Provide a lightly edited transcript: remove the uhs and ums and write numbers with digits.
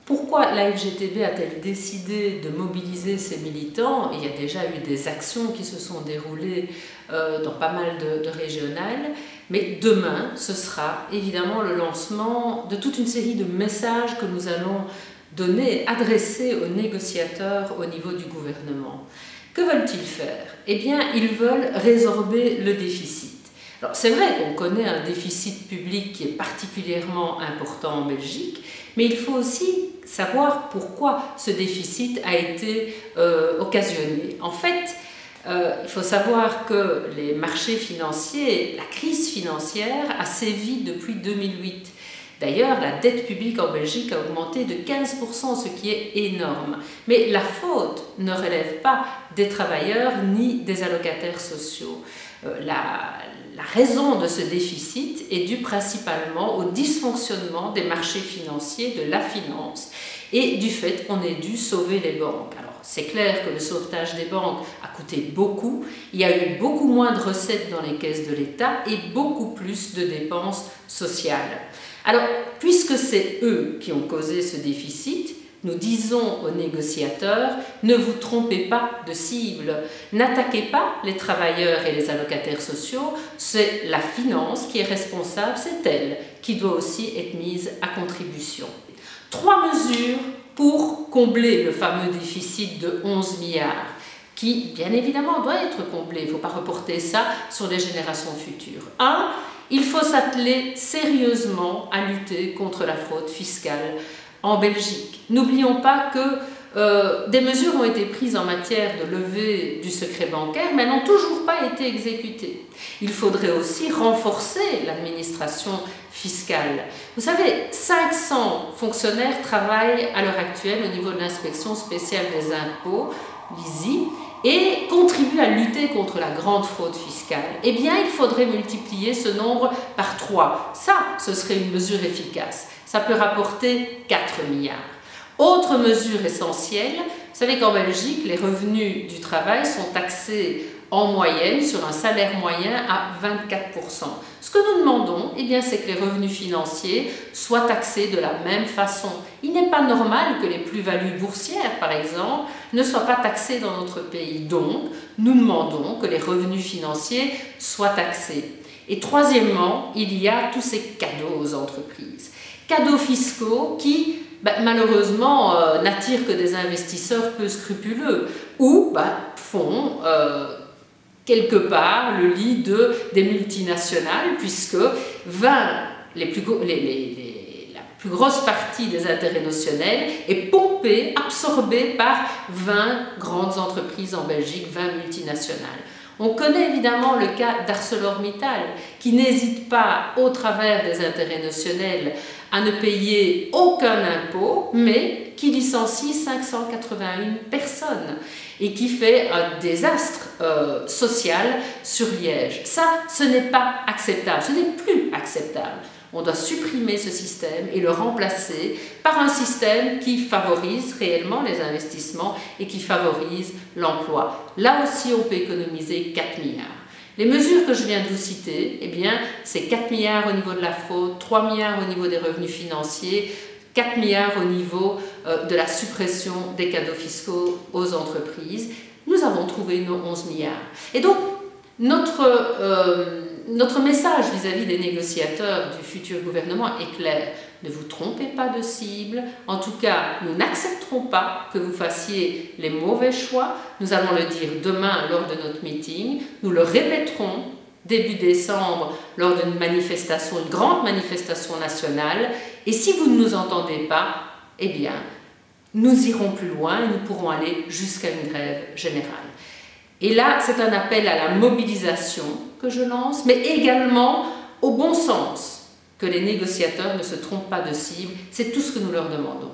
Pourquoi la FGTB a-t-elle décidé de mobiliser ses militants? Il y a déjà eu des actions qui se sont déroulées dans pas mal de régionales, mais demain, ce sera évidemment le lancement de toute une série de messages que nous allons donner, adresser aux négociateurs au niveau du gouvernement. Que veulent-ils faire? Eh bien, ils veulent résorber le déficit. Alors, c'est vrai qu'on connaît un déficit public qui est particulièrement important en Belgique, mais il faut aussi savoir pourquoi ce déficit a été occasionné. En fait, il faut savoir que les marchés financiers, la crise financière a sévi depuis 2008. D'ailleurs, la dette publique en Belgique a augmenté de 15%, ce qui est énorme. Mais la faute ne relève pas des travailleurs ni des allocataires sociaux. La raison de ce déficit est due principalement au dysfonctionnement des marchés financiers, de la finance, et du fait qu'on ait dû sauver les banques. Alors, c'est clair que le sauvetage des banques a coûté beaucoup, il y a eu beaucoup moins de recettes dans les caisses de l'État et beaucoup plus de dépenses sociales. Alors, puisque c'est eux qui ont causé ce déficit, nous disons aux négociateurs, ne vous trompez pas de cible, n'attaquez pas les travailleurs et les allocataires sociaux, c'est la finance qui est responsable, c'est elle qui doit aussi être mise à contribution. 3 mesures pour combler le fameux déficit de 11 milliards, qui bien évidemment doit être comblé, il ne faut pas reporter ça sur les générations futures. 1. Il faut s'atteler sérieusement à lutter contre la fraude fiscale en Belgique. N'oublions pas que des mesures ont été prises en matière de levée du secret bancaire, mais elles n'ont toujours pas été exécutées. Il faudrait aussi renforcer l'administration fiscale. Vous savez, 500 fonctionnaires travaillent à l'heure actuelle au niveau de l'inspection spéciale des impôts, l'ISI, et contribuent à lutter contre la grande fraude fiscale. Eh bien, il faudrait multiplier ce nombre par 3. Ça, ce serait une mesure efficace. Ça peut rapporter 4 milliards. Autre mesure essentielle, vous savez qu'en Belgique, les revenus du travail sont taxés en moyenne, sur un salaire moyen, à 24%. Ce que nous demandons, eh bien, c'est que les revenus financiers soient taxés de la même façon. Il n'est pas normal que les plus-values boursières, par exemple, ne soient pas taxées dans notre pays. Donc, nous demandons que les revenus financiers soient taxés. Et troisièmement, il y a tous ces cadeaux aux entreprises. Cadeaux fiscaux qui, malheureusement, n'attirent que des investisseurs peu scrupuleux ou font quelque part le lit des multinationales, puisque la plus grosse partie des intérêts notionnels est pompée, absorbée par 20 grandes entreprises en Belgique, 20 multinationales. On connaît évidemment le cas d'ArcelorMittal, qui n'hésite pas, au travers des intérêts notionnels, à ne payer aucun impôt, mais qui licencie 581 personnes et qui fait un désastre social sur Liège. Ça, ce n'est pas acceptable, ce n'est plus acceptable. On doit supprimer ce système et le remplacer par un système qui favorise réellement les investissements et qui favorise l'emploi. Là aussi, on peut économiser 4 milliards. Les mesures que je viens de vous citer, eh bien, c'est 4 milliards au niveau de la fraude, 3 milliards au niveau des revenus financiers, 4 milliards au niveau de la suppression des cadeaux fiscaux aux entreprises. Nous avons trouvé nos 11 milliards. Et donc, notre message vis-à-vis des négociateurs du futur gouvernement est clair. Ne vous trompez pas de cible. En tout cas, nous n'accepterons pas que vous fassiez les mauvais choix. Nous allons le dire demain lors de notre meeting. Nous le répéterons début décembre lors d'une manifestation, une grande manifestation nationale. Et si vous ne nous entendez pas, eh bien, nous irons plus loin et nous pourrons aller jusqu'à une grève générale. Et là, c'est un appel à la mobilisation que je lance, mais également au bon sens, que les négociateurs ne se trompent pas de cible. C'est tout ce que nous leur demandons.